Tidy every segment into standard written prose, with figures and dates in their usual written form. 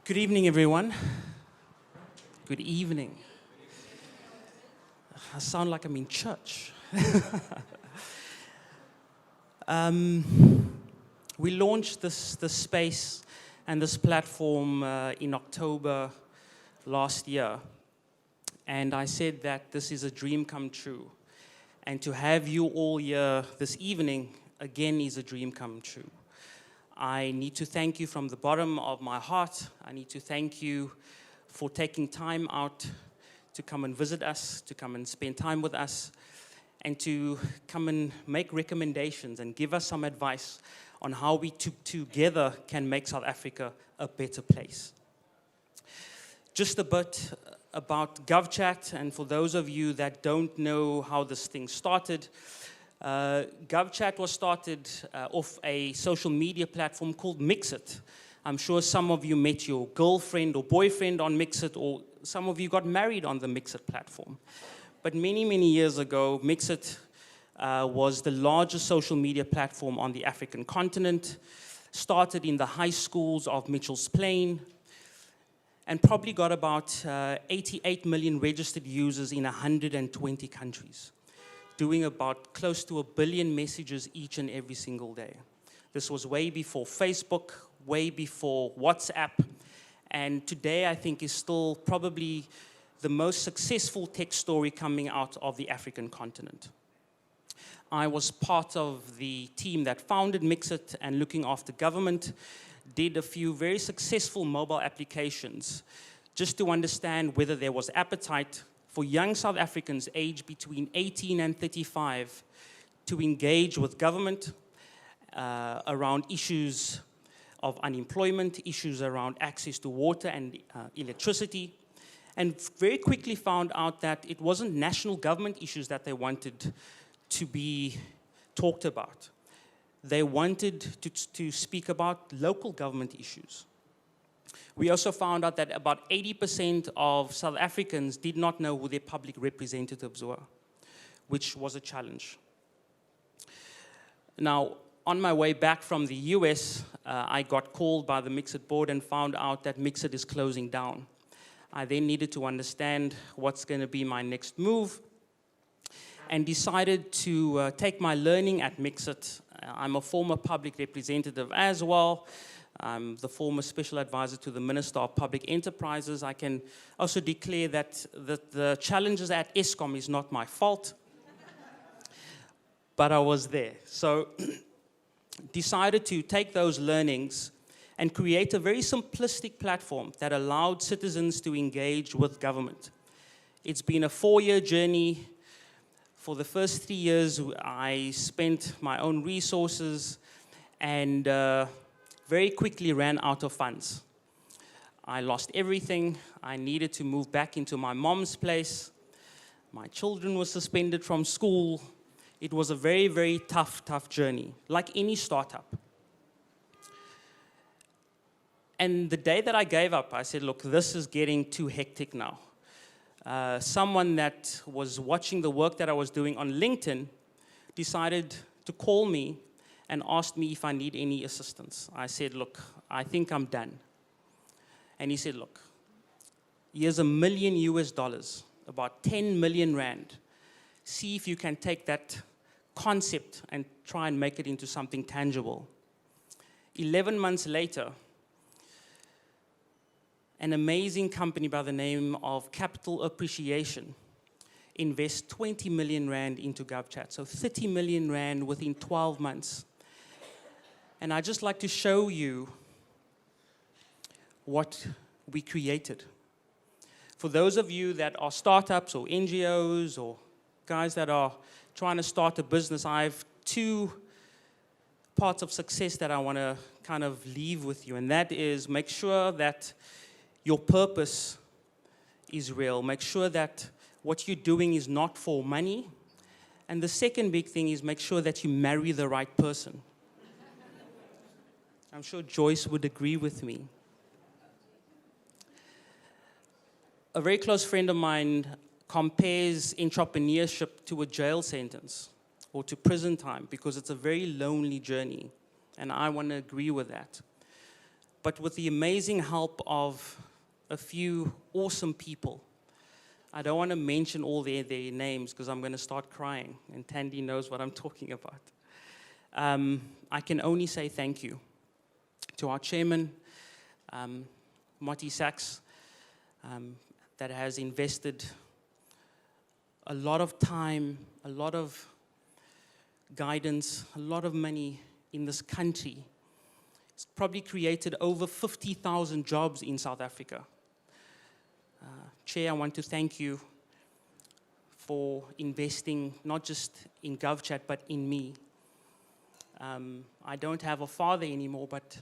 Good evening, everyone. Good evening. I sound like I'm in church. We launched this space and this platform in October last year. And I said that this is a dream come true. And to have you all here this evening, again, is a dream come true. I need to thank you from the bottom of my heart. I need to thank you for taking time out to come and visit us, to come and spend time with us, and to come and make recommendations and give us some advice on how we together can make South Africa a better place. Just a bit about GovChat, and for those of you that don't know how this thing started, GovChat was started off a social media platform called Mixit. I'm sure some of you met your girlfriend or boyfriend on Mixit, or some of you got married on the Mixit platform. But many, many years ago, Mixit was the largest social media platform on the African continent, started in the high schools of Mitchell's Plain, and probably got about 88 million registered users in 120 countries, doing about close to 1 billion messages each and every single day. This was way before Facebook, way before WhatsApp, and today I think is still probably the most successful tech story coming out of the African continent. I was part of the team that founded Mixit, and looking after government, did a few very successful mobile applications just to understand whether there was appetite for young South Africans aged between 18 and 35 to engage with government around issues of unemployment, issues around access to water and electricity, and very quickly found out that it wasn't national government issues that they wanted to be talked about. They wanted to speak about local government issues. We also found out that about 80% of South Africans did not know who their public representatives were, which was a challenge. Now, on my way back from the US, I got called by the Mixit board and found out that Mixit is closing down. I then needed to understand what's going to be my next move, and decided to take my learning at Mixit. I'm a former public representative as well. I'm the former special advisor to the Minister of Public Enterprises. I can also declare that the challenges at Eskom is not my fault, but I was there. So decided to take those learnings and create a very simplistic platform that allowed citizens to engage with government. It's been a 4-year journey. For the first 3 years, I spent my own resources and very quickly ran out of funds. I lost everything. I needed to move back into my mom's place. My children were suspended from school. It was a very, very tough journey, like any startup. And the day that I gave up, I said, look, this is getting too hectic now. Someone that was watching the work that I was doing on LinkedIn decided to call me and asked me if I need any assistance. I said, look, I think I'm done. And he said, look, here's $1 million US, about 10 million rand. See if you can take that concept and try and make it into something tangible. 11 months later, an amazing company by the name of Capital Appreciation invests 20 million rand into GovChat, so 30 million rand within 12 months. And I'd just like to show you what we created. For those of you that are startups or NGOs or guys that are trying to start a business, I have 2 parts of success that I want to kind of leave with you, and that is make sure that your purpose is real. Make sure that what you're doing is not for money. And the second big thing is make sure that you marry the right person. I'm sure Joyce would agree with me. A very close friend of mine compares entrepreneurship to a jail sentence or to prison time because it's a very lonely journey. And I want to agree with that. but with the amazing help of a few awesome people. I don't want to mention all their names because I'm going to start crying, and Tandy knows what I'm talking about. I can only say thank you to our chairman, Marty Sachs, that has invested a lot of time, a lot of guidance, a lot of money in this country. It's probably created over 50,000 jobs in South Africa. Chair, I want to thank you for investing not just in GovChat, but in me. I don't have a father anymore, but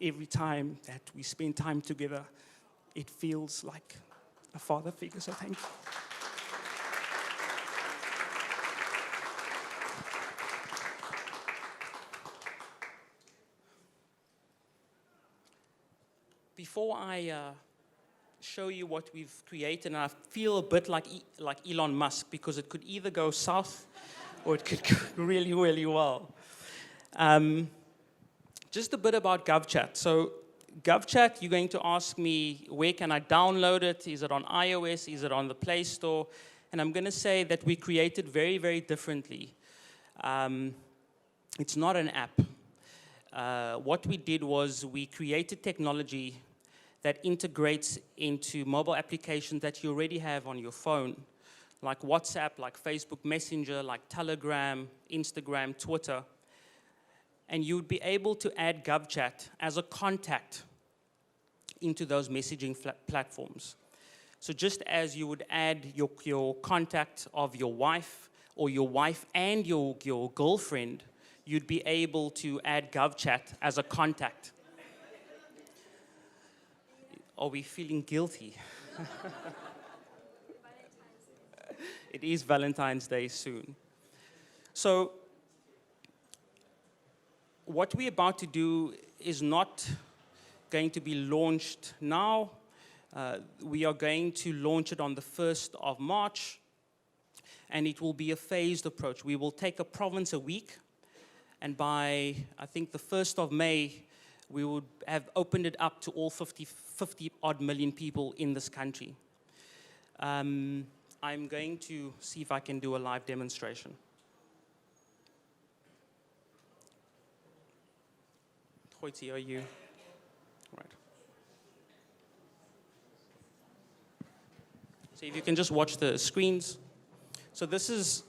every time that we spend time together, it feels like a father figure, so thank you. Before I show you what we've created, and I feel a bit like Elon Musk, because it could either go south or it could go really, really well. Just a bit about GovChat. So GovChat, you're going to ask me, where can I download it? Is it on iOS? Is it on the Play Store? And I'm going to say that we created very, very differently. It's not an app. What we did was we created technology that integrates into mobile applications that you already have on your phone, like WhatsApp, like Facebook Messenger, like Telegram, Instagram, Twitter. And you'd be able to add GovChat as a contact into those messaging platforms. So just as you would add your contact of your wife, or your wife and your girlfriend, you'd be able to add GovChat as a contact. Are we feeling guilty? It is Valentine's Day soon. So what we're about to do is not going to be launched now. We are going to launch it on the 1st of March, and it will be a phased approach. We will take a province a week, and by, I think, the 1st of May, we would have opened it up to all 50 odd million people in this country. I'm going to see if I can do a live demonstration. Hoiti, are you? All right. So if you can just watch the screens. So this is,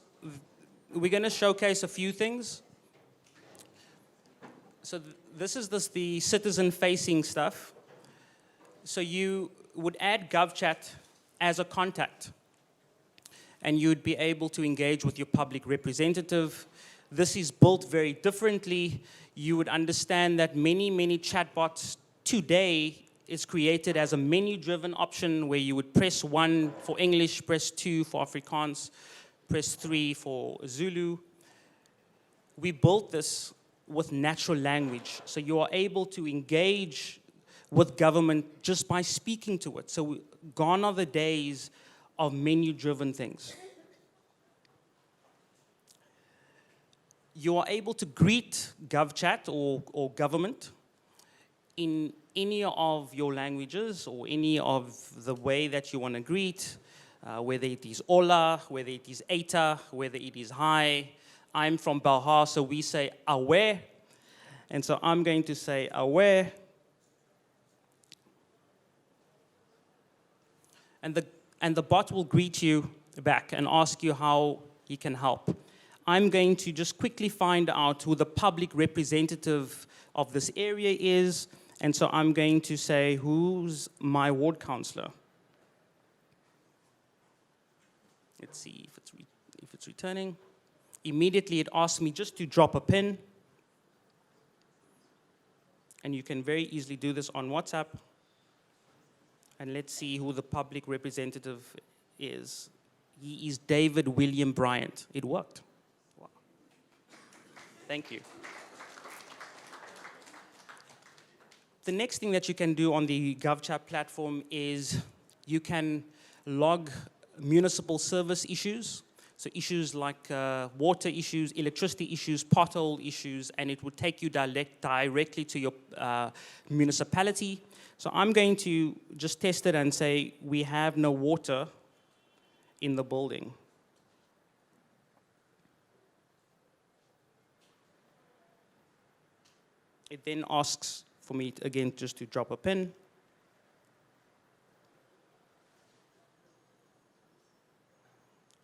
we're going to showcase a few things. So this is the citizen-facing stuff. So you would add GovChat as a contact, and you'd be able to engage with your public representative. This is built very differently. You would understand that many chatbots today is created as a menu-driven option where you would press 1 for English, press 2 for Afrikaans, press 3 for Zulu. We built this with natural language, so you are able to engage with government just by speaking to it. So gone are the days of menu-driven things. You are able to greet GovChat or government in any of your languages or any of the way that you want to greet, whether it is Ola, whether it is Eta, whether it is Hi. I'm from Belhar, so we say aware. And so I'm going to say aware. And the bot will greet you back and ask you how he can help. I'm going to just quickly find out who the public representative of this area is. And so I'm going to say, who's my ward councillor? Let's see if it's returning. Immediately it asks me just to drop a pin. And you can very easily do this on WhatsApp. And let's see who the public representative is. He is David William Bryant. It worked. Wow. Thank you. The next thing that you can do on the GovChat platform is you can log municipal service issues. So issues like water issues, electricity issues, pothole issues, and it would take you directly to your municipality. So I'm going to just test it and say, we have no water in the building. It then asks for me, again, just to drop a pin.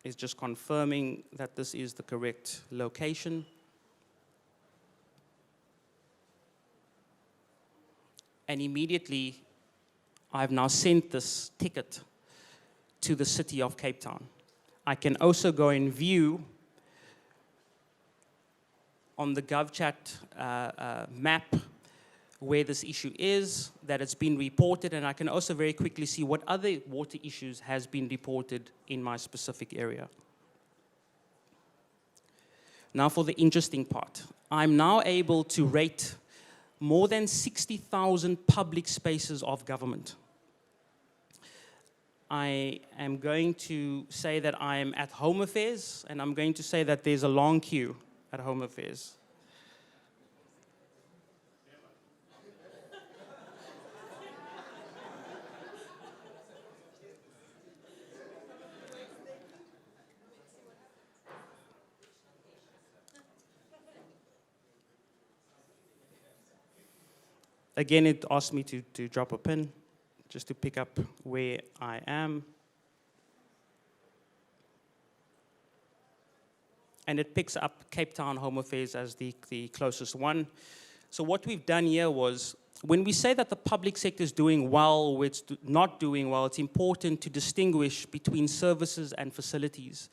It's just confirming that this is the correct location. And immediately, I've now sent this ticket to the city of Cape Town. I can also go and view on the GovChat map where this issue is, that it's been reported, and I can also very quickly see what other water issues has been reported in my specific area. Now for the interesting part. I'm now able to rate more than 60,000 public spaces of government. I am going to say that I am at Home Affairs, and I'm going to say that there's a long queue at Home Affairs. Again, it asked me to drop a pin, just to pick up where I am. And it picks up Cape Town Home Affairs as the closest one. So what we've done here was, when we say that the public sector is doing well or it's not doing well, it's important to distinguish between services and facilities.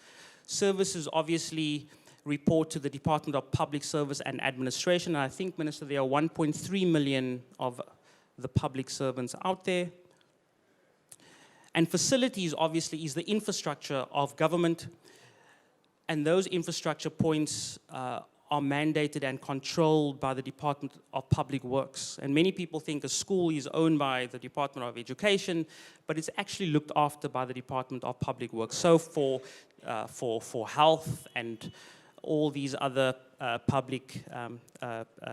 Services obviously report to the Department of Public Service and Administration. And I think, Minister, there are 1.3 million of the public servants out there. And facilities, obviously, is the infrastructure of government. And those infrastructure points are mandated and controlled by the Department of Public Works. And many people think a school is owned by the Department of Education, but it's actually looked after by the Department of Public Works. So for health and all these other public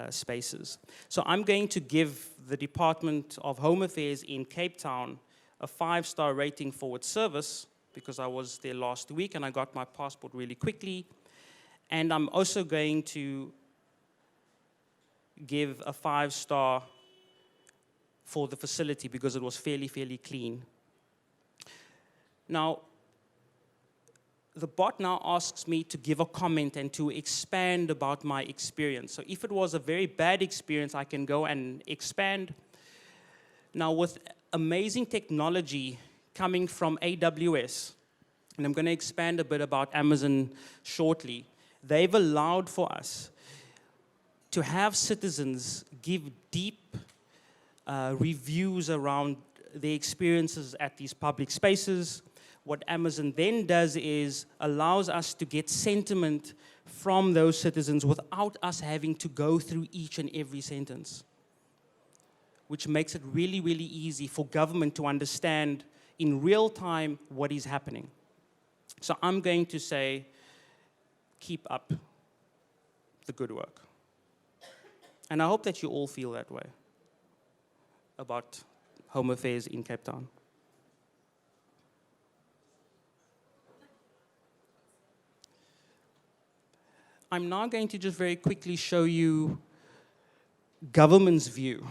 spaces. So I'm going to give the Department of Home Affairs in Cape Town a 5-star rating for its service, because I was there last week and I got my passport really quickly. And I'm also going to give a 5-star for the facility because it was fairly clean. Now, the bot now asks me to give a comment and to expand about my experience. So if it was a very bad experience, I can go and expand. Now, with amazing technology coming from AWS, and I'm going to expand a bit about Amazon shortly, they've allowed for us to have citizens give deep reviews around their experiences at these public spaces. What Amazon then does is allows us to get sentiment from those citizens without us having to go through each and every sentence, which makes it really easy for government to understand in real time what is happening. So I'm going to say, keep up the good work. And I hope that you all feel that way about Home Affairs in Cape Town. I'm now going to just very quickly show you government's view.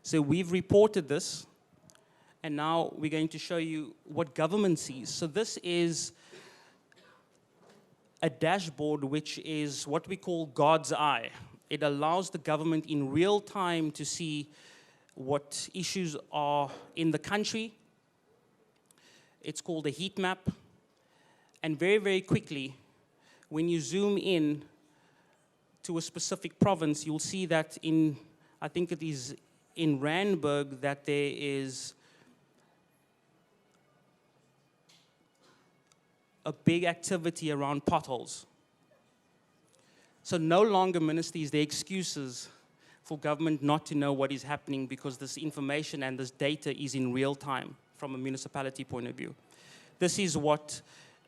So we've reported this, and now we're going to show you what government sees. So this is a dashboard which is what we call God's eye. It allows the government in real time to see what issues are in the country. It's called a heat map. And very quickly, when you zoom in to a specific province, you'll see that I think it is in Randburg, that there is a big activity around potholes. So no longer, Minister, is there excuses for government not to know what is happening, because this information and this data is in real time from a municipality point of view. This is what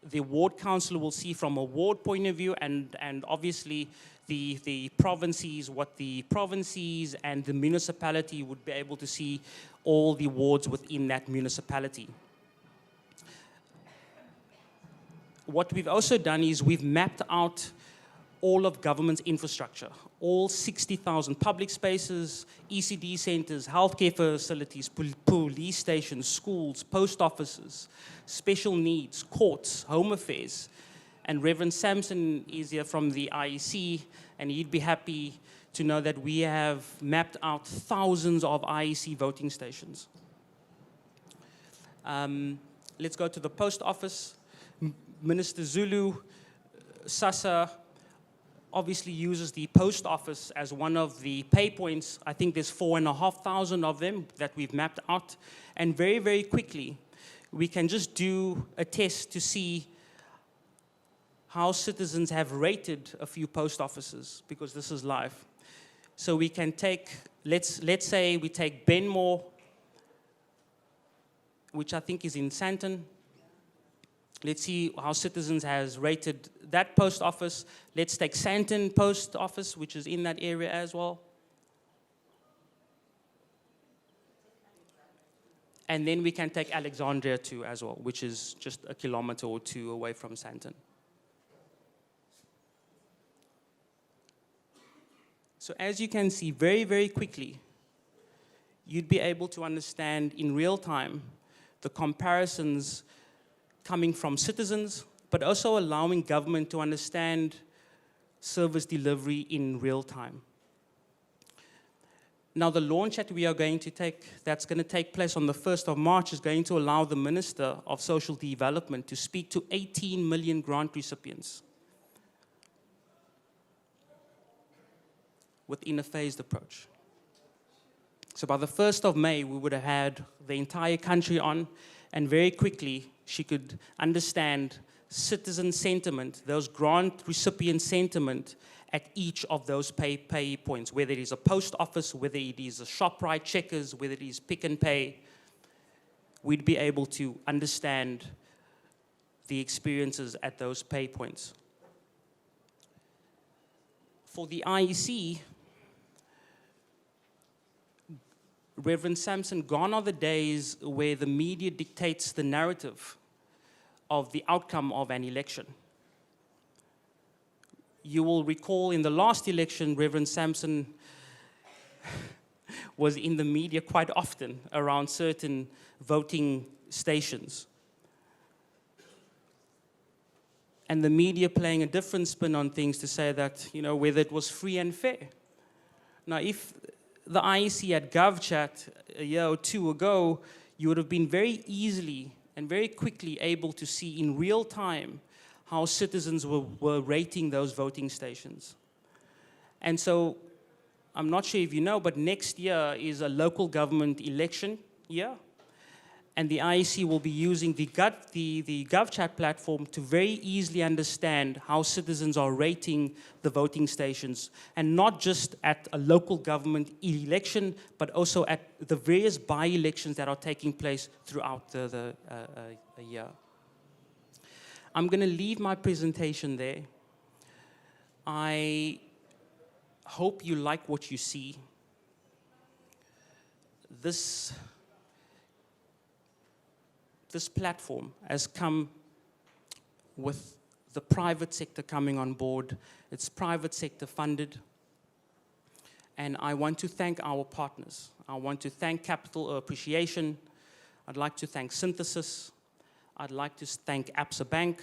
the ward councillor will see from a ward point of view, and obviously the provinces, what the provinces and the municipality would be able to see all the wards within that municipality. What we've also done is we've mapped out all of government's infrastructure, all 60,000 public spaces, ECD centers, healthcare facilities, police stations, schools, post offices, special needs, courts, home affairs. And Reverend Sampson is here from the IEC, and he'd be happy to know that we have mapped out thousands of IEC voting stations. Let's go to the post office. Minister Zulu, SASSA, obviously uses the post office as one of the pay points. I think there's 4,500 of them that we've mapped out. And very, very quickly, we can just do a test to see how citizens have rated a few post offices, because this is live. So we can take, let's say we take Benmore, which I think is in Sandton. Let's see how citizens has rated that post office. Let's take Sandton post office, which is in that area as well. And then we can take Alexandria too as well, which is just a kilometer or two away from Sandton. So as you can see, very, very quickly, you'd be able to understand in real time the comparisons coming from citizens, but also allowing government to understand service delivery in real time. Now, the launch that we are going to take, that's going to take place on the 1st of March, is going to allow the Minister of Social Development to speak to 18 million grant recipients within a phased approach. So by the 1st of May, we would have had the entire country on, and very quickly, she could understand citizen sentiment, those grant recipient sentiment at each of those pay points, whether it is a post office, whether it is a ShopRite, Checkers, whether it is Pick and Pay. We'd be able to understand the experiences at those pay points. For the IEC, Reverend Sampson, gone are the days where the media dictates the narrative of the outcome of an election. You will recall in the last election, Reverend Sampson was in the media quite often around certain voting stations. And the media playing a different spin on things to say that, you know, whether it was free and fair. Now, if the IEC at GovChat a year or two ago, you would have been very easily and very quickly able to see in real time how citizens were rating those voting stations. And so, I'm not sure if you know, but next year is a local government election year. And the IEC will be using the GovChat platform to very easily understand how citizens are rating the voting stations, and not just at a local government election, but also at the various by-elections that are taking place throughout the year. I'm going to leave my presentation there. I hope you like what you see. This platform has come with the private sector coming on board. It's private sector funded. And I want to thank our partners. I want to thank Capital Appreciation. I'd like to thank Synthesis. I'd like to thank Absa Bank.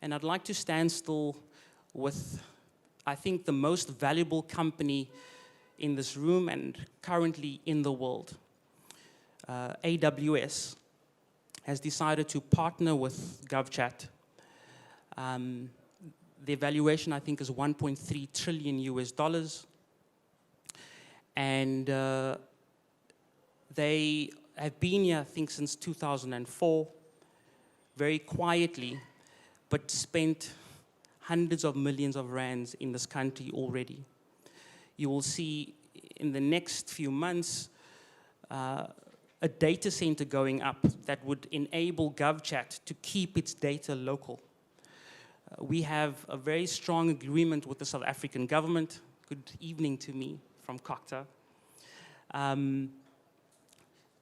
And I'd like to stand still with, I think, the most valuable company in this room and currently in the world. AWS has decided to partner with GovChat. The valuation, I think, is 1.3 trillion US. And they have been here, I think, since 2004, very quietly, but spent hundreds of millions of rands in this country already. You will see in the next few months, a a data center going up that would enable GovChat to keep its data local. We have a very strong agreement with the South African government. Good evening to me from Cocta.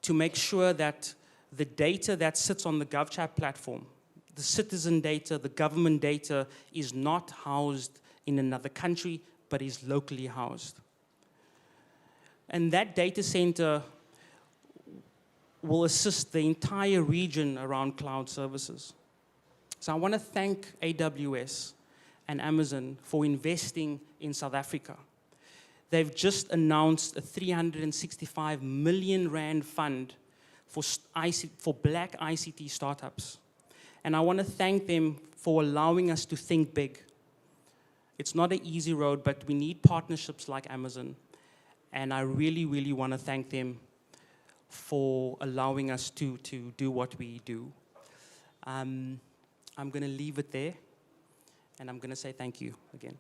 To make sure that the data that sits on the GovChat platform, the citizen data, the government data, is not housed in another country, but is locally housed. And that data center will assist the entire region around cloud services. So I want to thank AWS and Amazon for investing in South Africa. They've just announced a 365 million rand fund for black ICT startups. And I want to thank them for allowing us to think big. It's not an easy road, but we need partnerships like Amazon. And I really, really want to thank them for allowing us to do what we do. I'm going to leave it there, and I'm going to say thank you again.